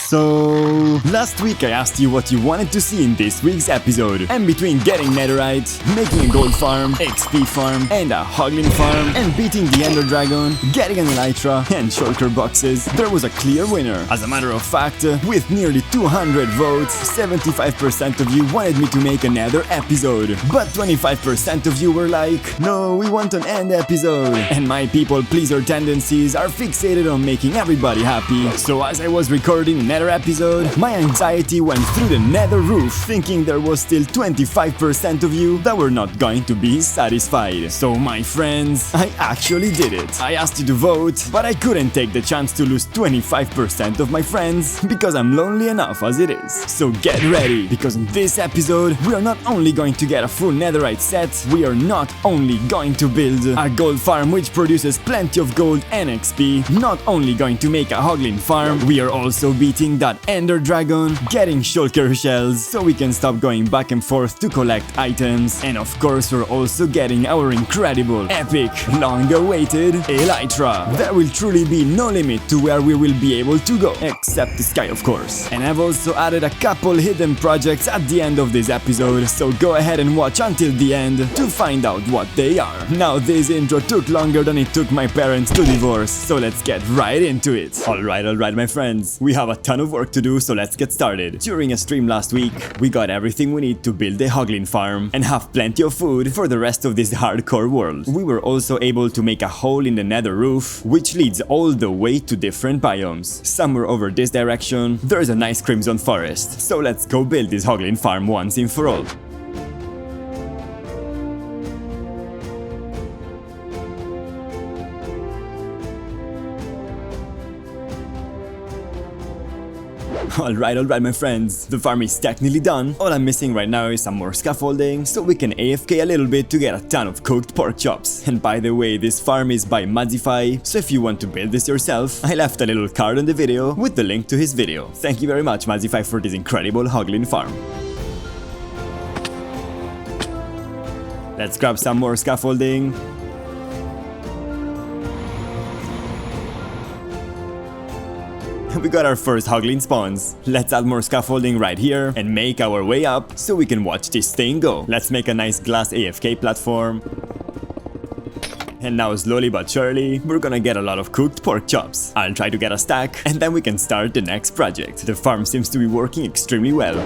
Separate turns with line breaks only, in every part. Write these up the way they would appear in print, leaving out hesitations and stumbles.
So, last week I asked you what you wanted to see in this week's episode, and between getting netherite, making a gold farm, XP farm, and a hoglin farm, and beating the ender dragon, getting an elytra, and shulker boxes, there was a clear winner. As a matter of fact, with nearly 200 votes, 75% of you wanted me to make another episode, but 25% of you were like, no, we want an end episode. And my people pleaser tendencies are fixated on making everybody happy. So as I was recording another episode, my anxiety went through the nether roof, thinking there was still 25% of you that were not going to be satisfied. So my friends, I actually did it. I asked you to vote, but I couldn't take the chance to lose 25% of my friends, because I'm lonely enough as it is. So get ready, because in this episode, we are not only going to get a full netherite set, we are not only going to build a gold farm which produces plenty of gold and XP, not only going to make a hoglin farm, we are also beating that ender dragon, getting shulker shells so we can stop going back and forth to collect items, and of course we're also getting our incredible, epic, long-awaited elytra. There will truly be no limit to where we will be able to go, except the sky of course. And I've also added a couple hidden projects at the end of this episode, so go ahead and watch until the end to find out what they are. Now this intro took longer than it took my parents to divorce, so let's get right into it. Alright my friends, we have a ton of work to do, so let's get started. During a stream last week, we got everything we need to build a hoglin farm and have plenty of food for the rest of this hardcore world. We were also able to make a hole in the nether roof, which leads all the way to different biomes. Somewhere over this direction, there's a nice crimson forest, so let's go build this hoglin farm once and for all. Alright my friends, the farm is technically done. All I'm missing right now is some more scaffolding, so we can AFK a little bit to get a ton of cooked pork chops. And by the way, this farm is by MusicLFiles, so if you want to build this yourself, I left a little card in the video with the link to his video. Thank you very much MusicLFiles for this incredible hoglin farm. Let's grab some more scaffolding. We got our first hoglin spawns. Let's add more scaffolding right here and make our way up so we can watch this thing go. Let's make a nice glass AFK platform. And now slowly but surely, we're gonna get a lot of cooked pork chops. I'll try to get a stack and then we can start the next project. The farm seems to be working extremely well.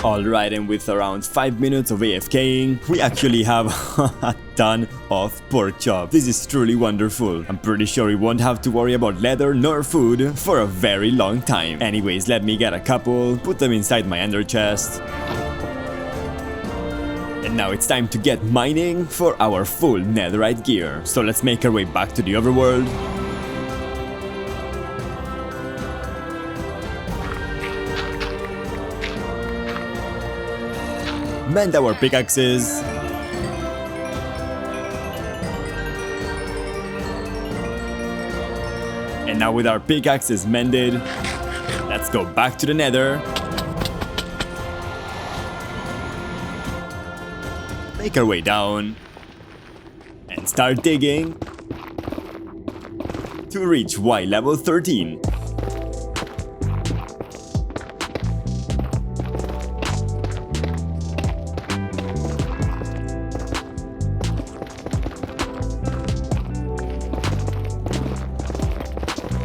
Alright, and with around 5 minutes of AFKing, we actually have a ton of pork chop. This is truly wonderful. I'm pretty sure we won't have to worry about leather nor food for a very long time. Anyways, let me get a couple, put them inside my ender chest. And now it's time to get mining for our full netherite gear. So let's make our way back to the overworld. Mend our pickaxes. And now with our pickaxes mended, let's go back to the nether. Make our way down. And start digging to reach Y level 13.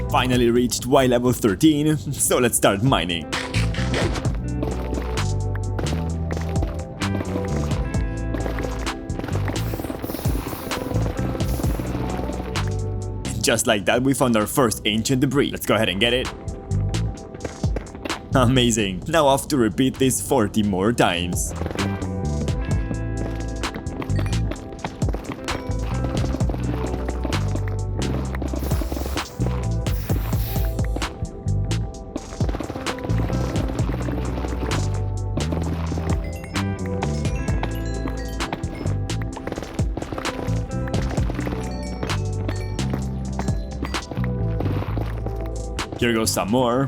Finally reached Y level 13, so let's start mining. Just like that, we found our first ancient debris. Let's go ahead and get it. Amazing. Now off to repeat this 40 more times. Here goes some more.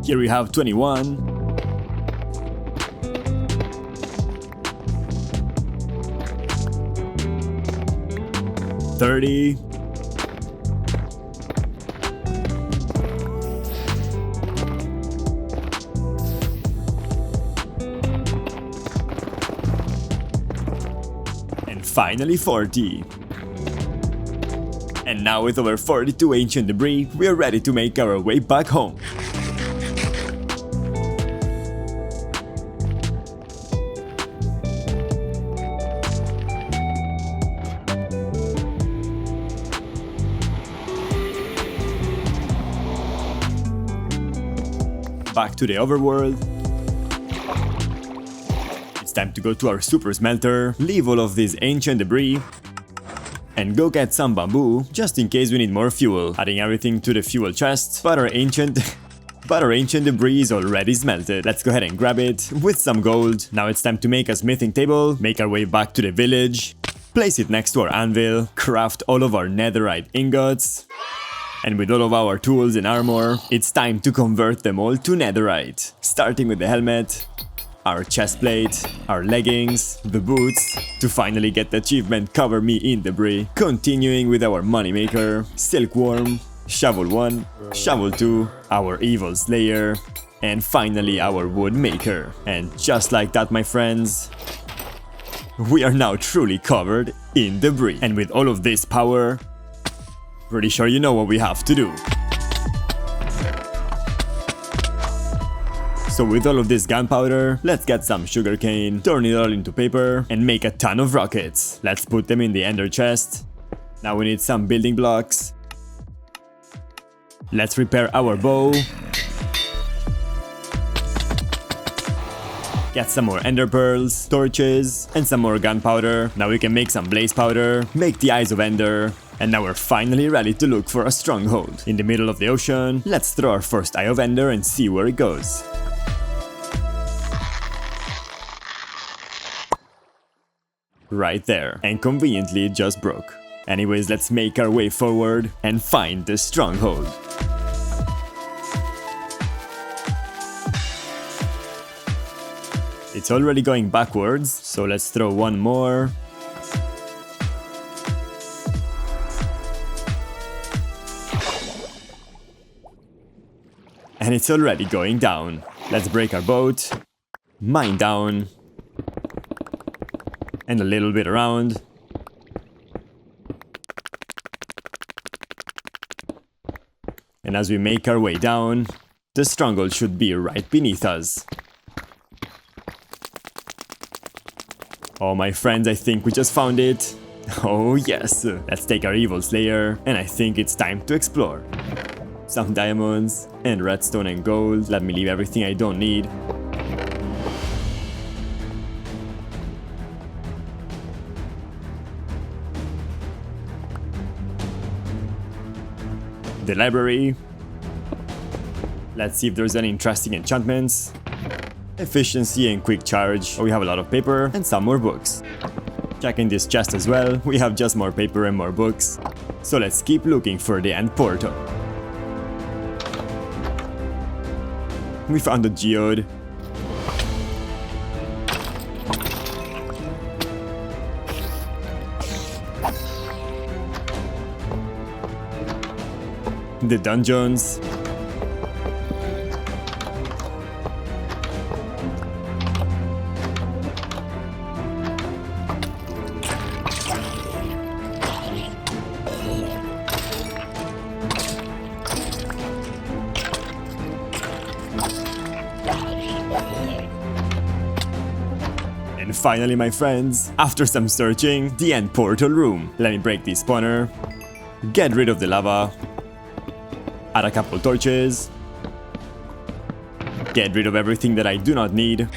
Here we have 21. 30. 'And finally 40. And now with over 42 ancient debris, we are ready to make our way back home. Back to the overworld. It's time to go to our super smelter, leave all of this ancient debris, and go get some bamboo, just in case we need more fuel. Adding everything to the fuel chest, but our ancient debris is already smelted. Let's go ahead and grab it with some gold. Now it's time to make a smithing table, make our way back to the village, place it next to our anvil, craft all of our netherite ingots, and with all of our tools and armor, it's time to convert them all to netherite. Starting with the helmet, our chest plate, our leggings, the boots, to finally get the achievement Cover Me in Debris. Continuing with our moneymaker, Silkworm, Shovel 1, Shovel 2, our Evil Slayer, and finally our Wood Maker. And just like that, my friends, we are now truly covered in debris. And with all of this power, pretty sure you know what we have to do. So with all of this gunpowder, let's get some sugarcane, turn it all into paper, and make a ton of rockets. Let's put them in the ender chest. Now we need some building blocks. Let's repair our bow. Get some more ender pearls, torches, and some more gunpowder. Now we can make some blaze powder, make the eyes of ender, and now we're finally ready to look for a stronghold. In the middle of the ocean, let's throw our first eye of ender and see where it goes. Right there, and conveniently it just broke. Anyways, let's make our way forward and find the stronghold. It's already going backwards, so let's throw one more. And it's already going down. Let's break our boat, mine down, and a little bit around. And as we make our way down, the stronghold should be right beneath us. Oh, my friends, I think we just found it. Oh yes, let's take our evil slayer, and I think it's time to explore. Some diamonds, and redstone and gold. Let me leave everything I don't need. The library. Let's see if there's any interesting enchantments. Efficiency and quick charge. Oh, we have a lot of paper and some more books. Checking this chest as well. We have just more paper and more books. So let's keep looking for the end portal. We found a geode. The dungeons. And finally, my friends, after some searching, the end portal room. Let me break the spawner. Get rid of the lava. Add a couple torches. Get rid of everything that I do not need.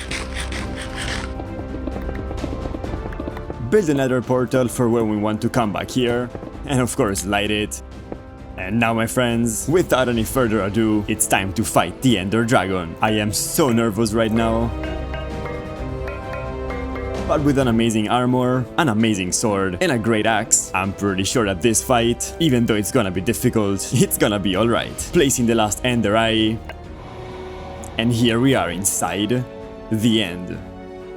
Build another portal for when we want to come back here. And of course, light it. And now, my friends, without any further ado, it's time to fight the Ender Dragon. I am so nervous right now. But with an amazing armor, an amazing sword, and a great axe, I'm pretty sure that this fight, even though it's gonna be difficult, it's gonna be alright. Placing the last Ender Eye. And here we are inside the end.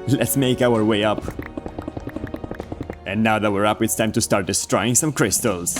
Let's make our way up. And now that we're up, it's time to start destroying some crystals.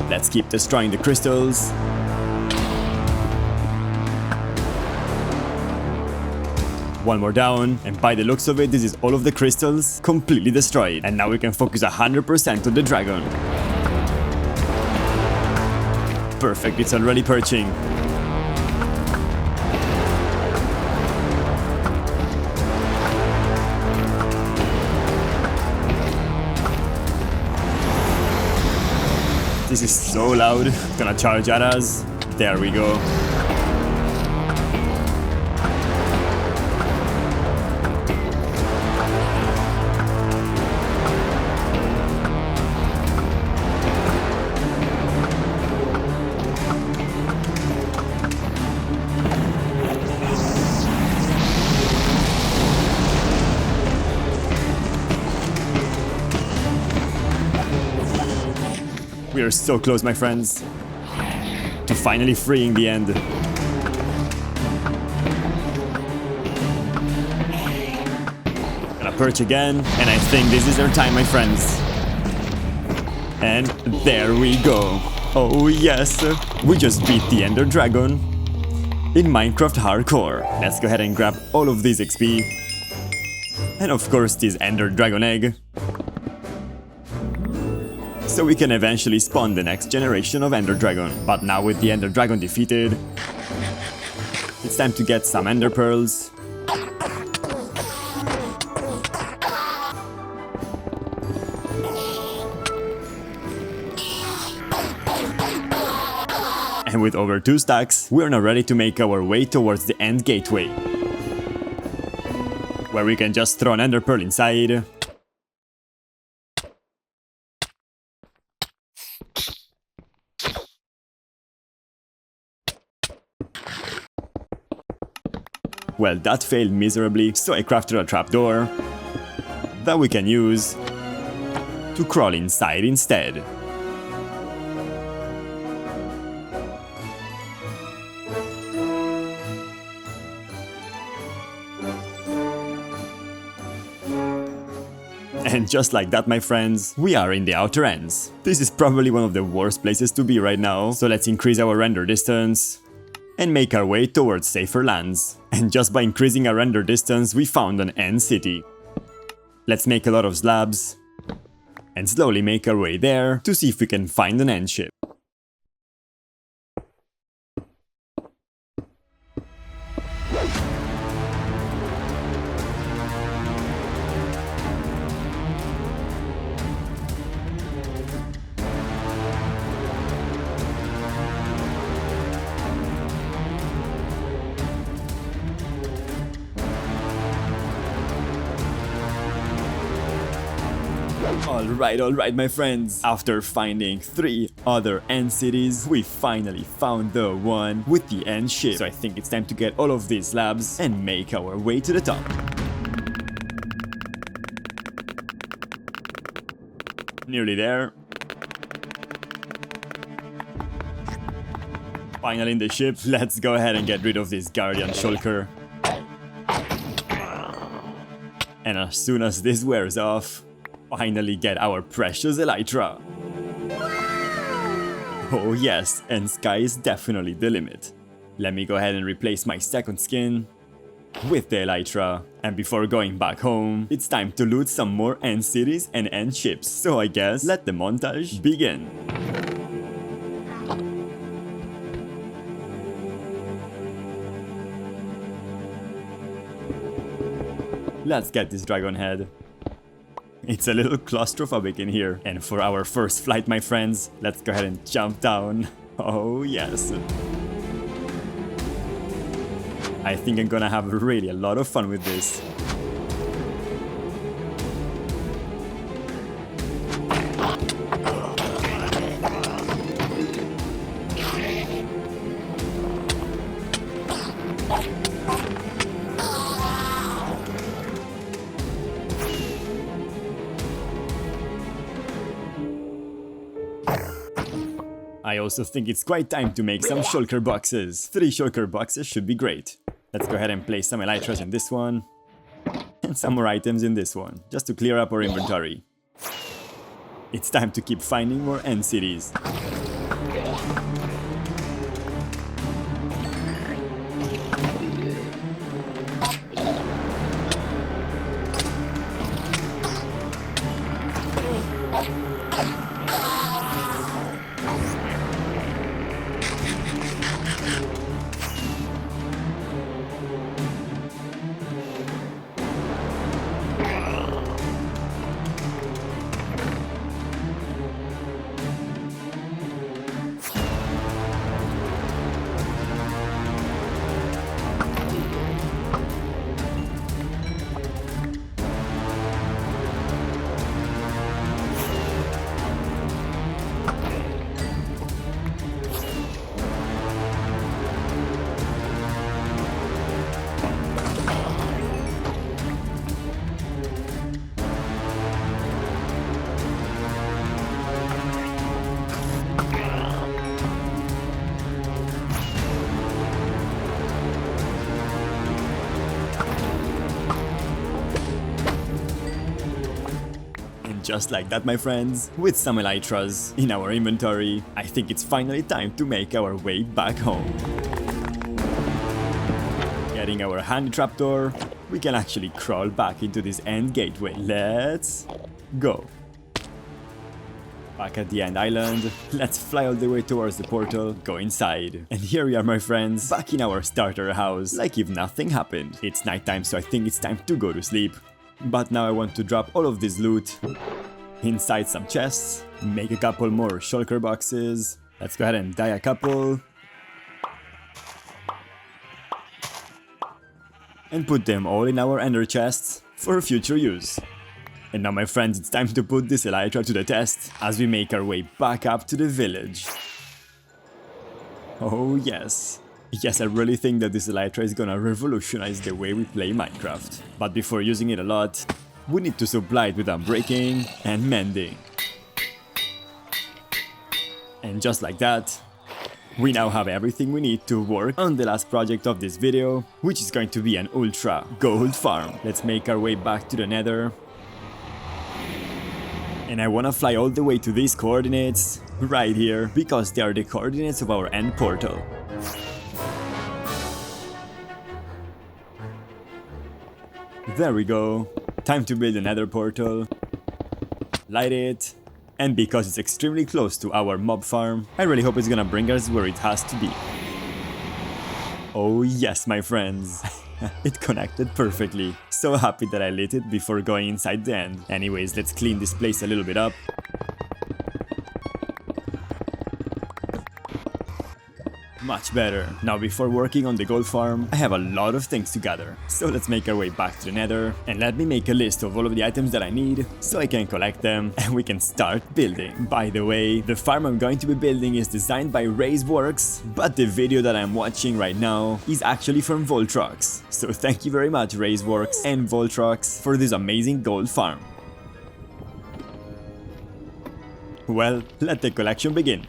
Let's keep destroying the crystals. One more down, and by the looks of it, this is all of the crystals completely destroyed. And now we can focus 100% on the dragon. Perfect, it's already perching. This is so loud. It's gonna charge at us. There we go. We are so close, my friends, to finally freeing the end. Gonna perch again, and I think this is our time, my friends. And there we go. Oh yes, we just beat the Ender Dragon in Minecraft Hardcore. Let's go ahead and grab all of this XP. And of course this Ender Dragon egg. So we can eventually spawn the next generation of Ender Dragon. But now with the Ender Dragon defeated, it's time to get some Ender Pearls. And with over 2 stacks, we're now ready to make our way towards the end gateway, where we can just throw an Ender Pearl inside. Well, that failed miserably, so I crafted a trapdoor that we can use to crawl inside instead. And just like that, my friends, we are in the outer ends. This is probably one of the worst places to be right now, so let's increase our render distance and make our way towards safer lands. And just by increasing our render distance, we found an end city. Let's make a lot of slabs and slowly make our way there to see if we can find an end ship. Alright, my friends. After finding 3 other end cities, we finally found the one with the end ship. So I think it's time to get all of these slabs and make our way to the top. Nearly there. Finally in the ship. Let's go ahead and get rid of this guardian shulker. And as soon as this wears off, finally get our precious elytra. Oh yes, and sky is definitely the limit. Let me go ahead and replace my second skin with the elytra. And before going back home, it's time to loot some more end cities and end ships. So I guess let the montage begin. Let's get this dragon head. It's a little claustrophobic in here. And for our first flight, my friends, let's go ahead and jump down. Oh yes. I think I'm gonna have really a lot of fun with this. I also think it's quite time to make some shulker boxes. 3 shulker boxes should be great. Let's go ahead and place some elytras in this one. And some more items in this one, just to clear up our inventory. It's time to keep finding more end cities. Just like that, my friends, with some elytras in our inventory, I think it's finally time to make our way back home. Getting our handy trapdoor, we can actually crawl back into this end gateway. Let's go. Back at the end island, let's fly all the way towards the portal, go inside. And here we are, my friends, back in our starter house, like if nothing happened. It's nighttime, so I think it's time to go to sleep. But now I want to drop all of this loot inside some chests, make a couple more shulker boxes. Let's go ahead and dye a couple. And put them all in our ender chests for future use. And now, my friends, it's time to put this elytra to the test as we make our way back up to the village. Oh yes. Yes, I really think that this elytra is gonna revolutionize the way we play Minecraft. But before using it a lot, we need to supply it with unbreaking and mending. And just like that, we now have everything we need to work on the last project of this video, which is going to be an ultra gold farm. Let's make our way back to the nether. And I wanna fly all the way to these coordinates right here, because they are the coordinates of our end portal. There we go. Time to build another portal. Light it. And because it's extremely close to our mob farm, I really hope it's gonna bring us where it has to be. Oh yes, my friends. It connected perfectly. So happy that I lit it before going inside the end. Anyways, let's clean this place a little bit up. Much better. Now before working on the gold farm, I have a lot of things to gather. So let's make our way back to the nether and let me make a list of all of the items that I need so I can collect them and we can start building. By the way, the farm I'm going to be building is designed by Razeworks, but the video that I'm watching right now is actually from Voltrox. So thank you very much Razeworks and Voltrox for this amazing gold farm. Well, let the collection begin.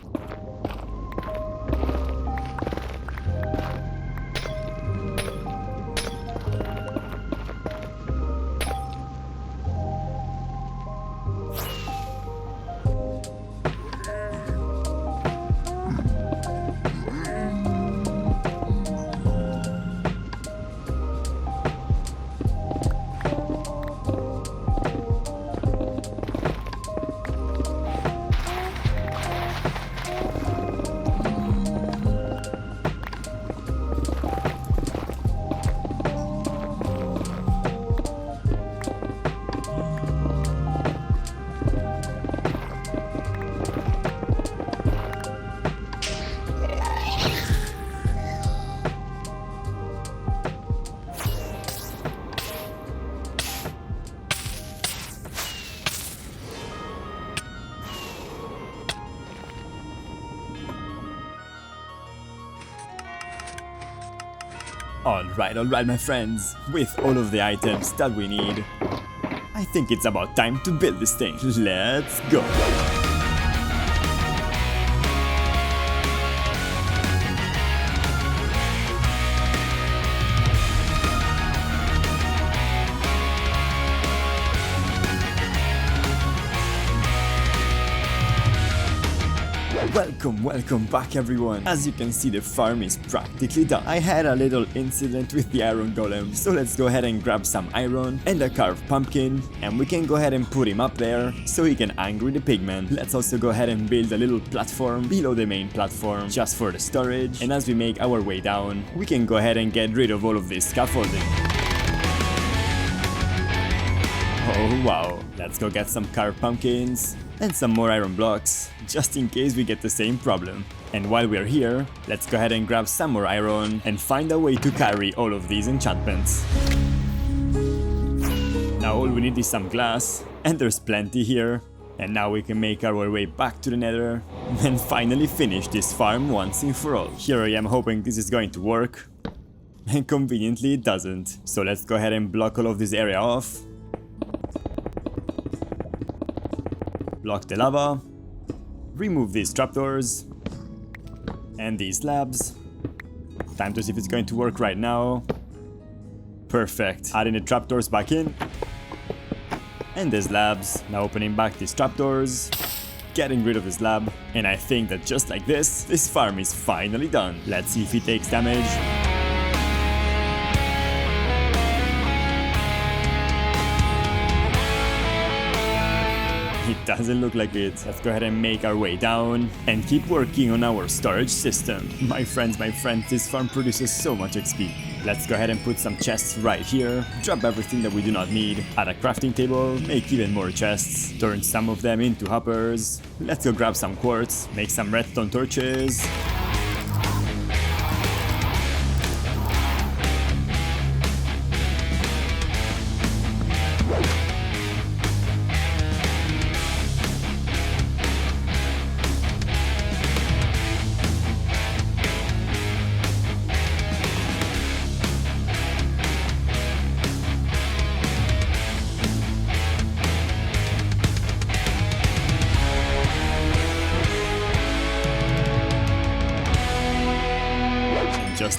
Alright my friends, with all of the items that we need, I think it's about time to build this thing. Let's go! Welcome back everyone. As you can see, the farm is practically done. I had a little incident with the iron golem, so let's go ahead and grab some iron and a carved pumpkin, and we can go ahead and put him up there so he can angry the pigman. Let's also go ahead and build a little platform below the main platform just for the storage, and as we make our way down, we can go ahead and get rid of all of this scaffolding. Oh wow, let's go get some carved pumpkins and some more iron blocks, just in case we get the same problem. And while we're here, let's go ahead and grab some more iron and find a way to carry all of these enchantments. Now all we need is some glass, and there's plenty here. And now we can make our way back to the nether and finally finish this farm once and for all. Here I am hoping this is going to work, and conveniently it doesn't. So let's go ahead and block all of this area off. Block the lava, remove these trapdoors, and these slabs. Time to see if it's going to work right now. Perfect. Adding the trapdoors back in. And the slabs. Now opening back these trapdoors. Getting rid of the slab. And I think that just like this farm is finally done. Let's see if he takes damage. It doesn't look like it. Let's go ahead and make our way down and keep working on our storage system. My friends, this farm produces so much XP. Let's go ahead and put some chests right here, drop everything that we do not need, add a crafting table, make even more chests, turn some of them into hoppers. Let's go grab some quartz, make some redstone torches.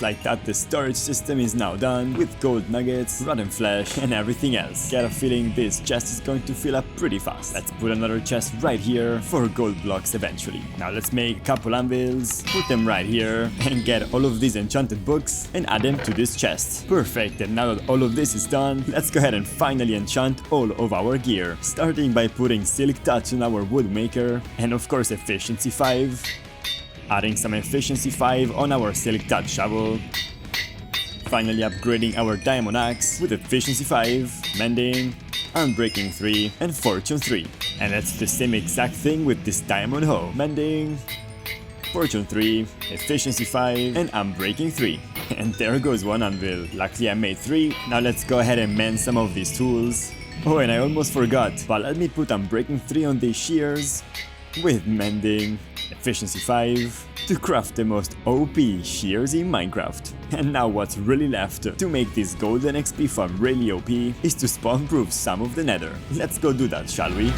just like that, the storage system is now done with gold nuggets, rotten flesh, and everything else. Get a feeling this chest is going to fill up pretty fast. Let's put another chest right here for gold blocks eventually. Now let's make a couple anvils, put them right here, and get all of these enchanted books and add them to this chest. Perfect, and now that all of this is done, let's go ahead and finally enchant all of our gear. Starting by putting silk touch on our wood maker, and of course efficiency 5. Adding some efficiency 5 on our silk touch shovel. Finally upgrading our diamond axe with efficiency 5, mending, unbreaking 3, and fortune 3. And that's the same exact thing with this diamond hoe. Mending, fortune 3, efficiency 5, and unbreaking 3. And there goes one anvil. Luckily I made 3. Now let's go ahead and mend some of these tools. Oh, and I almost forgot, but let me put unbreaking 3 on these shears with mending, efficiency 5, to craft the most OP shears in Minecraft. And now what's really left to make this golden XP farm really OP is to spawn proof some of the nether. Let's go do that, shall we?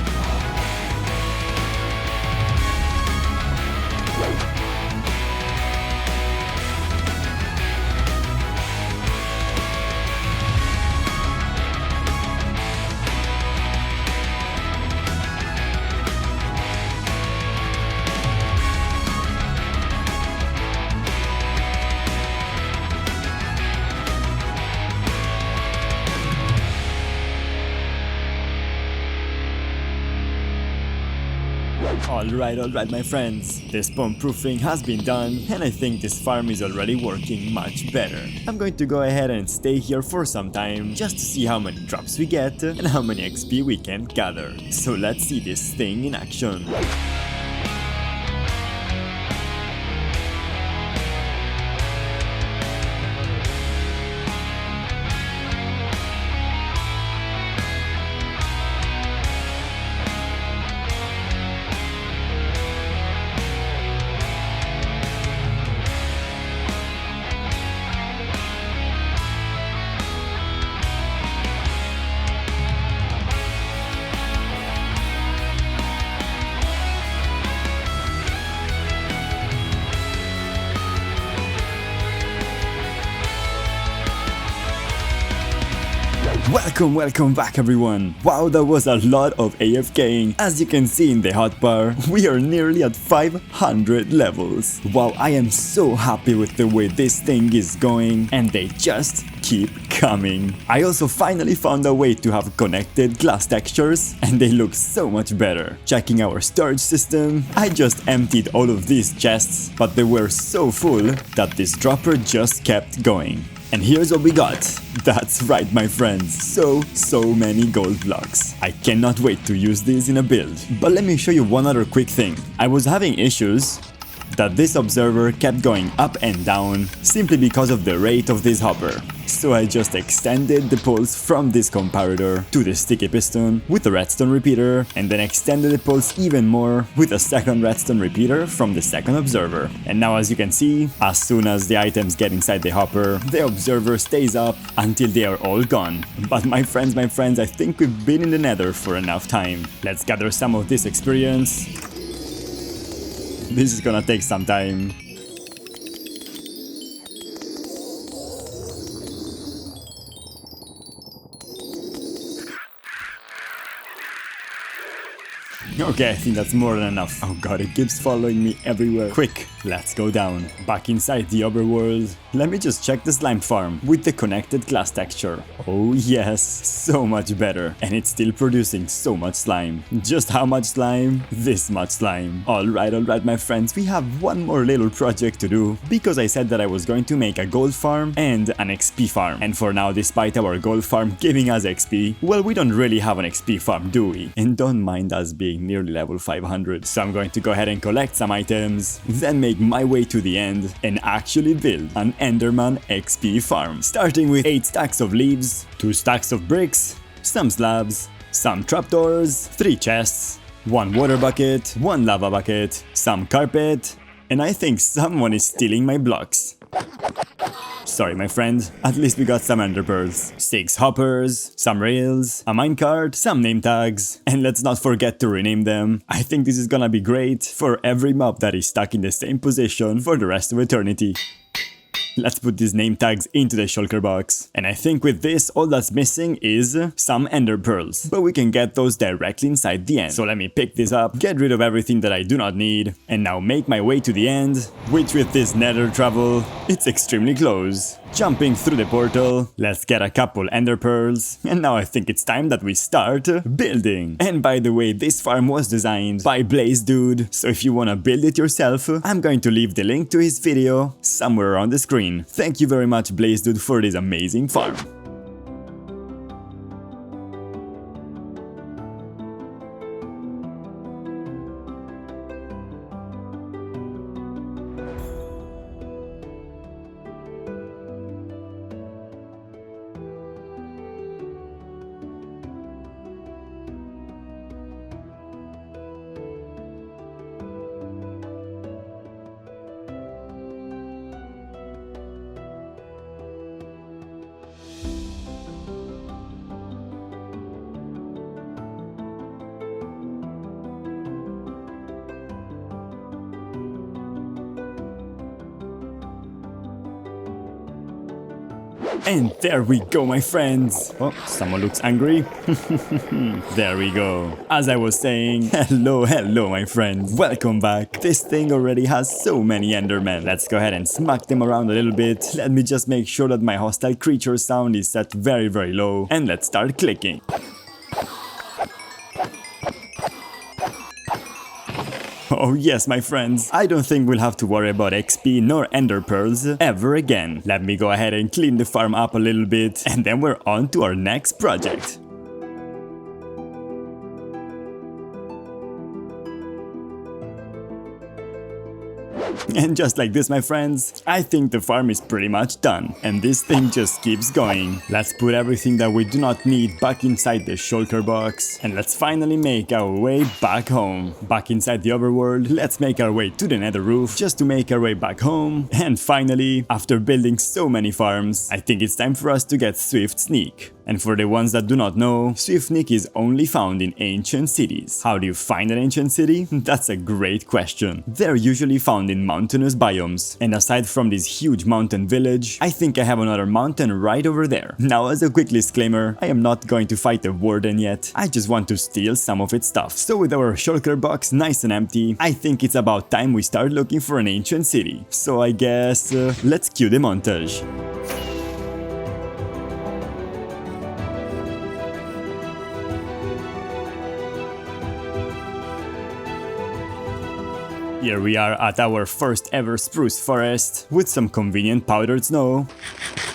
Alright my friends, the spawn proofing has been done and I think this farm is already working much better. I'm going to go ahead and stay here for some time just to see how many drops we get and how many XP we can gather. So let's see this thing in action. Welcome back everyone. Wow, that was a lot of AFKing. As you can see in the hotbar, we are nearly at 500 levels. Wow, I am so happy with the way this thing is going and they just keep coming. I also finally found a way to have connected glass textures and they look so much better. Checking our storage system, I just emptied all of these chests, but they were so full that this dropper just kept going. And here's what we got. That's right, my friends. So many gold blocks. I cannot wait to use these in a build. But let me show you one other quick thing. I was having issues that this observer kept going up and down simply because of the rate of this hopper. So I just extended the pulse from this comparator to the sticky piston with a redstone repeater and then extended the pulse even more with a second redstone repeater from the second observer. And now as you can see, as soon as the items get inside the hopper, the observer stays up until they are all gone. But my friends, I think we've been in the nether for enough time. Let's gather some of this experience. This is gonna take some time. Okay, I think that's more than enough. Oh god, it keeps following me everywhere. Quick, let's go down. Back inside the overworld. Let me just check the slime farm with the connected glass texture. Oh yes, so much better. And it's still producing so much slime. Just how much slime? This much slime. Alright my friends, we have one more little project to do. Because I said that I was going to make a gold farm and an XP farm. And for now, despite our gold farm giving us XP, well, we don't really have an XP farm, do we? And don't mind us being nearly level 500. So I'm going to go ahead and collect some items, then make my way to the end and actually build an Enderman XP farm. Starting with 8 stacks of leaves, 2 stacks of bricks, some slabs, some trapdoors, 3 chests, 1 water bucket, 1 lava bucket, some carpet, and I think someone is stealing my blocks. Sorry, my friend, at least we got some ender pearls. 6 hoppers, some rails, a minecart, some name tags, and let's not forget to rename them. I think this is gonna be great for every mob that is stuck in the same position for the rest of eternity. Let's put these name tags into the shulker box. And I think with this, all that's missing is some ender pearls. But we can get those directly inside the end. So let me pick this up, get rid of everything that I do not need, and now make my way to the end, which with this nether travel, it's extremely close. Jumping through the portal, let's get a couple ender pearls, and now I think it's time that we start building. And by the way, this farm was designed by Blaze Dude, so if you wanna build it yourself, I'm going to leave the link to his video somewhere on the screen. Thank you very much, Blaze Dude, for this amazing farm. And there we go, my friends. Oh, someone looks angry. There we go. As I was saying, hello, my friends. Welcome back. This thing already has so many endermen. Let's go ahead and smack them around a little bit. Let me just make sure that my hostile creature sound is set very, very low. And let's start clicking. Oh yes, my friends, I don't think we'll have to worry about XP nor ender pearls ever again. Let me go ahead and clean the farm up a little bit, and then we're on to our next project. And just like this, my friends, I think the farm is pretty much done. And this thing just keeps going. Let's put everything that we do not need back inside the shulker box. And let's finally make our way back home. Back inside the overworld, let's make our way to the nether roof just to make our way back home. And finally, after building so many farms, I think it's time for us to get Swift Sneak. And for the ones that do not know, Swift Sneak is only found in ancient cities. How do you find an ancient city? That's a great question. They're usually found in mountainous biomes. And aside from this huge mountain village, I think I have another mountain right over there. Now, as a quick disclaimer, I am not going to fight the warden yet. I just want to steal some of its stuff. So with our shulker box nice and empty, I think it's about time we start looking for an ancient city. So I guess, let's cue the montage. Here we are at our first ever spruce forest with some convenient powdered snow.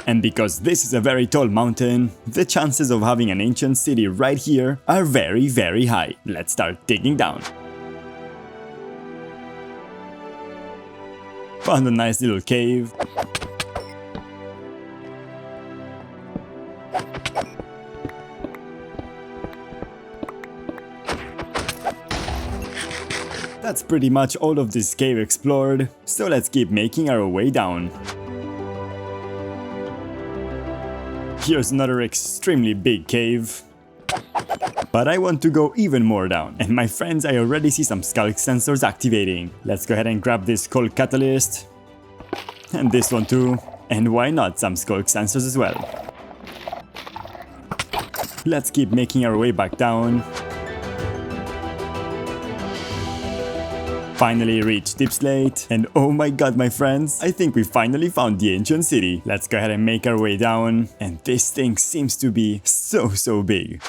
And because this is a very tall mountain, the chances of having an ancient city right here are very, very high. Let's start digging down. Found a nice little cave. That's pretty much all of this cave explored, so let's keep making our way down. Here's another extremely big cave. But I want to go even more down. And my friends, I already see some skulk sensors activating. Let's go ahead and grab this coal catalyst. And this one too. And why not some skulk sensors as well. Let's keep making our way back down. Finally reached Deep Slate, and oh my god, my friends, I think we finally found the ancient city. Let's go ahead and make our way down, and this thing seems to be so big.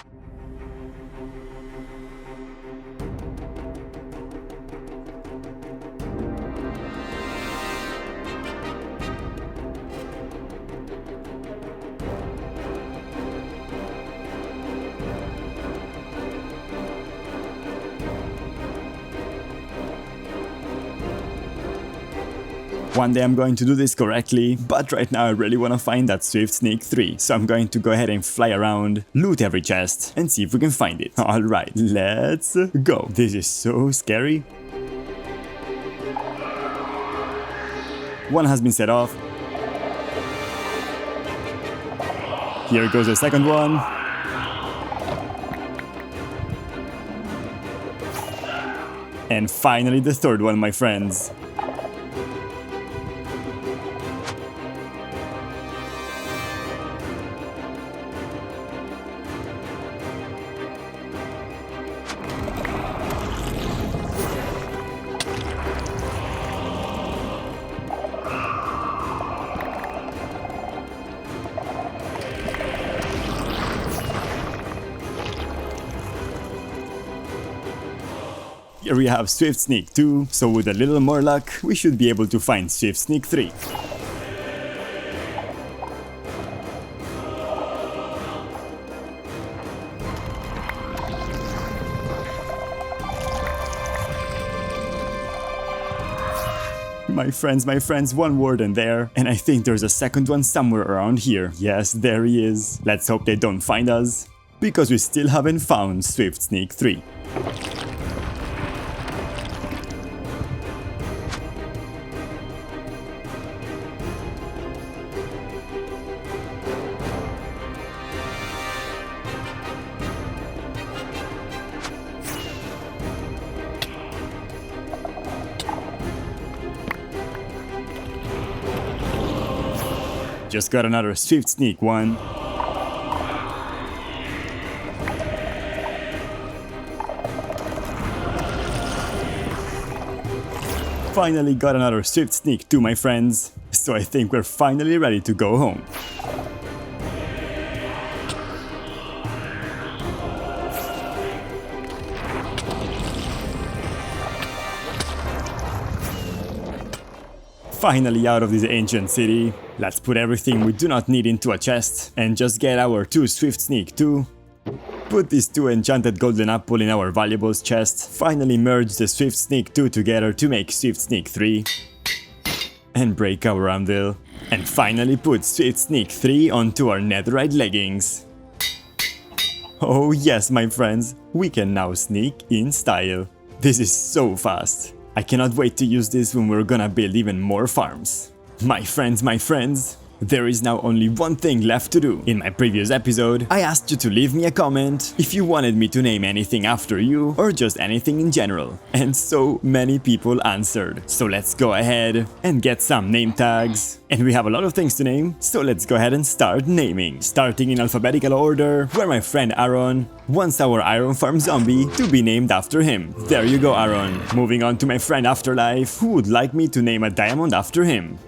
One day I'm going to do this correctly, but right now I really want to find that Swift Sneak 3, so I'm going to go ahead and fly around, loot every chest, and see if we can find it. Alright, let's go. This is so scary. One has been set off. Here goes the second one. And finally the third one, my friends. Here we have Swift Sneak 2, so with a little more luck, we should be able to find Swift Sneak 3. My friends, one warden there, and I think there's a second one somewhere around here. Yes, there he is. Let's hope they don't find us, because we still haven't found Swift Sneak 3. Just got another Swift Sneak 1. Finally got another Swift Sneak 2, my friends. So I think we're finally ready to go home. Finally out of this ancient city. Let's put everything we do not need into a chest and just get our 2 Swift Sneak 2. Put these 2 enchanted golden apple in our valuables chest. Finally merge the Swift Sneak 2 together to make Swift Sneak 3. And break our anvil. And finally put Swift Sneak 3 onto our netherite leggings. Oh yes, my friends, we can now sneak in style. This is so fast. I cannot wait to use this when we're gonna build even more farms. My friends, there is now only one thing left to do. In my previous episode, I asked you to leave me a comment if you wanted me to name anything after you or just anything in general. And so many people answered. So let's go ahead and get some name tags. And we have a lot of things to name, so let's go ahead and start naming. Starting in alphabetical order, where my friend Aaron wants our iron farm zombie to be named after him. There you go, Aaron. Moving on to my friend Afterlife, who would like me to name a diamond after him.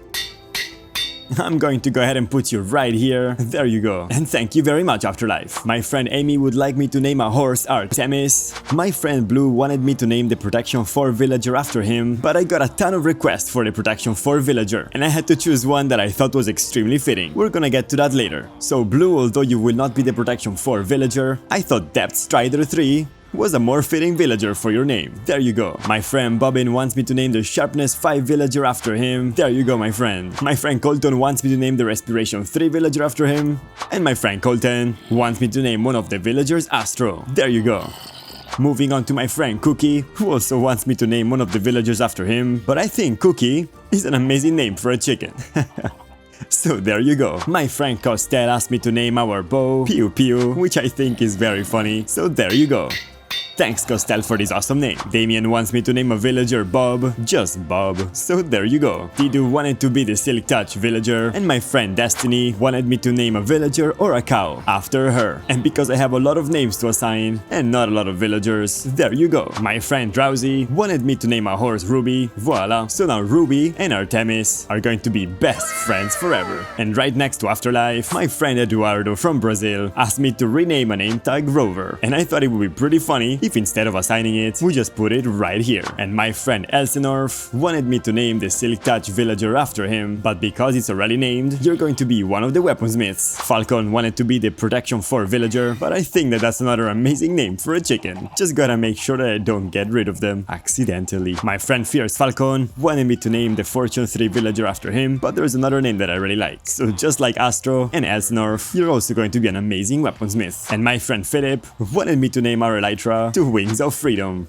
I'm going to go ahead and put you right here. There you go. And thank you very much, Afterlife. My friend Amy would like me to name a horse Artemis. My friend Blue wanted me to name the Protection 4 villager after him, but I got a ton of requests for the Protection 4 villager, and I had to choose one that I thought was extremely fitting. We're gonna get to that later. So Blue, although you will not be the Protection 4 villager, I thought Depth Strider 3 was a more fitting villager for your name. There you go. My friend Bobbin wants me to name the Sharpness 5 villager after him. There you go, my friend. My friend Colton wants me to name the Respiration 3 villager after him. And my friend Colton wants me to name one of the villagers Astro. There you go. Moving on to my friend Cookie, who also wants me to name one of the villagers after him. But I think Cookie is an amazing name for a chicken. So there you go. My friend Costel asked me to name our bow Pew Pew, which I think is very funny. So there you go. Thanks, Costel, for this awesome name. Damien wants me to name a villager Bob, just Bob. So there you go. Tidu wanted to be the Silk Touch villager, and my friend Destiny wanted me to name a villager or a cow after her. And because I have a lot of names to assign, and not a lot of villagers, there you go. My friend Drowsy wanted me to name a horse Ruby, voila. So now Ruby and Artemis are going to be best friends forever. And right next to Afterlife, my friend Eduardo from Brazil asked me to rename a name tag Rover. And I thought it would be pretty funny if instead of assigning it, we just put it right here. And my friend Elsenorf wanted me to name the Silk Touch villager after him, but because it's already named, you're going to be one of the weaponsmiths. Falcon wanted to be the Protection 4 villager, but I think that that's another amazing name for a chicken. Just gotta make sure that I don't get rid of them accidentally. My friend Fierce Falcon wanted me to name the Fortune 3 villager after him, but there's another name that I really like. So just like Astro and Elsenorf, you're also going to be an amazing weaponsmith. And my friend Philip wanted me to name our Elytra to Wings of Freedom,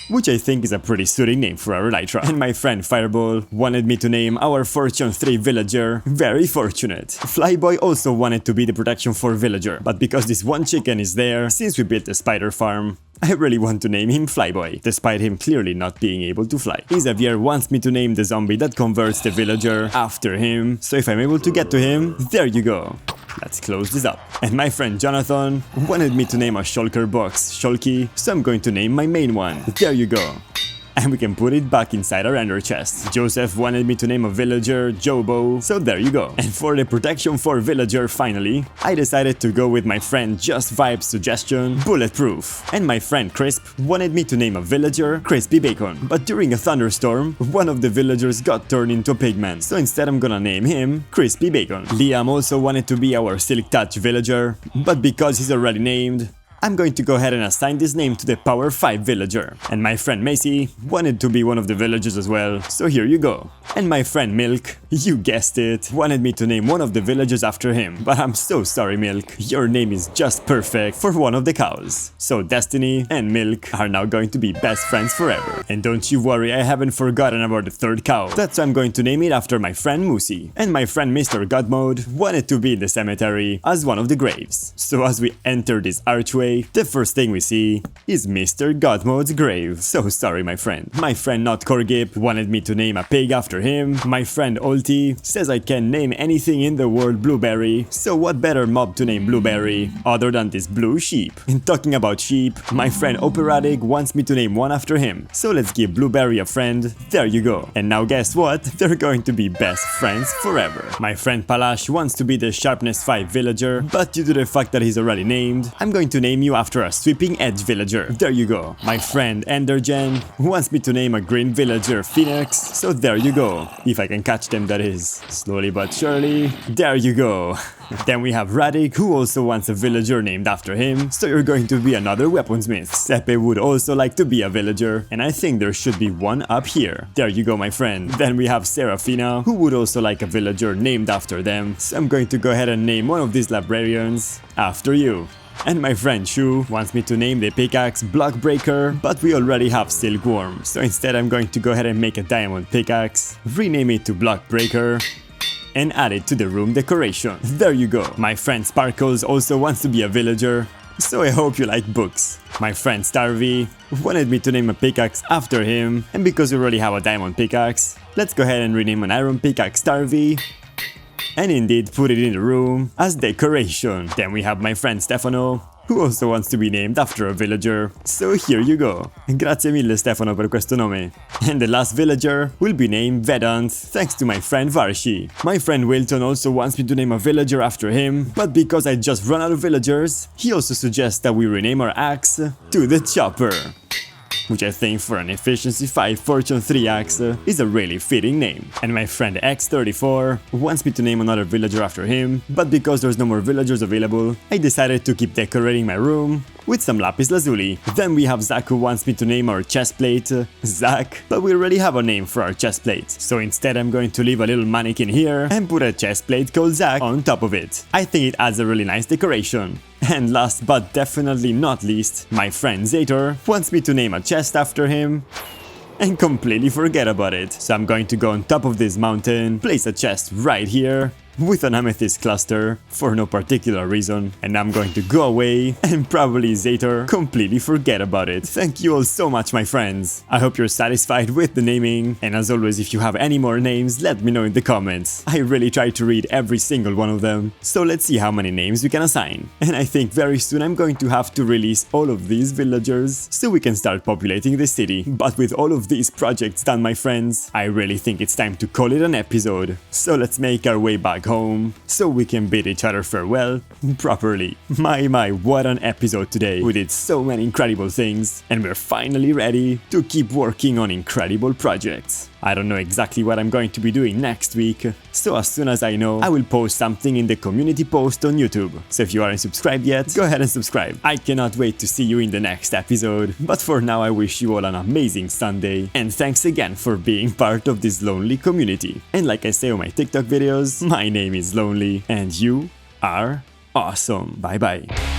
which I think is a pretty suiting name for our elytra. And my friend Fireball wanted me to name our Fortune 3 villager Very Fortunate. Flyboy also wanted to be the Protection 4 villager, but because this one chicken is there, since we built the spider farm, I really want to name him Flyboy, despite him clearly not being able to fly. Xavier wants me to name the zombie that converts the villager after him, so if I'm able to get to him, there you go. Let's close this up. And my friend Jonathan wanted me to name a shulker box Shulky, so I'm going to name my main one. There you go. and we can put it back inside our ender chest. Joseph wanted me to name a villager Jobo, so there you go. And for the protection for villager finally, I decided to go with my friend Just Vibe's suggestion, Bulletproof. And my friend Crisp wanted me to name a villager Crispy Bacon. But during a thunderstorm, one of the villagers got turned into a pigman, so instead I'm gonna name him Crispy Bacon. Liam also wanted to be our Silk Touch villager, but because he's already named, I'm going to go ahead and assign this name to the Power 5 villager. And my friend Macy wanted to be one of the villagers as well, so here you go. And my friend Milk, you guessed it, wanted me to name one of the villagers after him. But I'm so sorry, Milk, your name is just perfect for one of the cows. So Destiny and Milk are now going to be best friends forever. And don't you worry, I haven't forgotten about the third cow. That's why I'm going to name it after my friend Moosey. And my friend Mr. Godmode wanted to be in the cemetery as one of the graves. So as we enter this archway, the first thing we see is Mr. Godmode's grave. So sorry, my friend. My friend Not Corgip wanted me to name a pig after him. My friend Ulti says I can name anything in the world Blueberry. So what better mob to name Blueberry other than this blue sheep? And talking about sheep, my friend Operatic wants me to name one after him. So let's give Blueberry a friend. There you go. And now guess what? They're going to be best friends forever. My friend Palash wants to be the Sharpness 5 villager, but due to the fact that he's already named, I'm going to name you after a Sweeping Edge villager. There you go. My friend Endergen wants me to name a green villager Phoenix, so there you go. If I can catch them, that is. Slowly but surely. There you go. Then we have Radic, who also wants a villager named after him, so you're going to be another weaponsmith. Sepe would also like to be a villager, and I think there should be one up here. There you go, my friend. Then we have Serafina, who would also like a villager named after them, so I'm going to go ahead and name one of these librarians after you. And my friend Shu wants me to name the pickaxe Blockbreaker, but we already have Silkworm, so instead I'm going to go ahead and make a diamond pickaxe, rename it to Blockbreaker, and add it to the room decoration. There you go. My friend Sparkles also wants to be a villager, so I hope you like books. My friend Starvey wanted me to name a pickaxe after him, and because we already have a diamond pickaxe, let's go ahead and rename an iron pickaxe Starvey, and indeed put it in the room as decoration. Then we have my friend Stefano, who also wants to be named after a villager, so here you go. Grazie mille Stefano per questo nome. And the last villager will be named Vedant, thanks to my friend Varshi. My friend Wilton also wants me to name a villager after him, but because I just run out of villagers, he also suggests that we rename our axe to the Chopper, which I think for an Efficiency 5 Fortune 3 axe is a really fitting name. And my friend X34 wants me to name another villager after him, but because there's no more villagers available, I decided to keep decorating my room with some lapis lazuli. Then we have Zach, who wants me to name our chestplate Zach, but we already have a name for our chestplate, so instead I'm going to leave a little mannequin here and put a chestplate called Zach on top of it. I think it adds a really nice decoration. And last but definitely not least, my friend Zator wants me to name a chest after him and completely forget about it. So I'm going to go on top of this mountain, place a chest right here with an amethyst cluster for no particular reason, and I'm going to go away and probably Zator completely forget about it. Thank you all so much, my friends. I hope you're satisfied with the naming, and as always, if you have any more names, let me know in the comments. I really try to read every single one of them, so let's see how many names we can assign. And I think very soon I'm going to have to release all of these villagers so we can start populating the city. But with all of these projects done, my friends, I really think it's time to call it an episode. So let's make our way back home so we can bid each other farewell properly. My, what an episode today. We did so many incredible things, and we're finally ready to keep working on incredible projects. I don't know exactly what I'm going to be doing next week, so as soon as I know, I will post something in the community post on YouTube. So if you aren't subscribed yet, go ahead and subscribe. I cannot wait to see you in the next episode, but for now I wish you all an amazing Sunday, and thanks again for being part of this lonely community. And like I say on my TikTok videos, my name is Lonely, and you are awesome. Bye bye.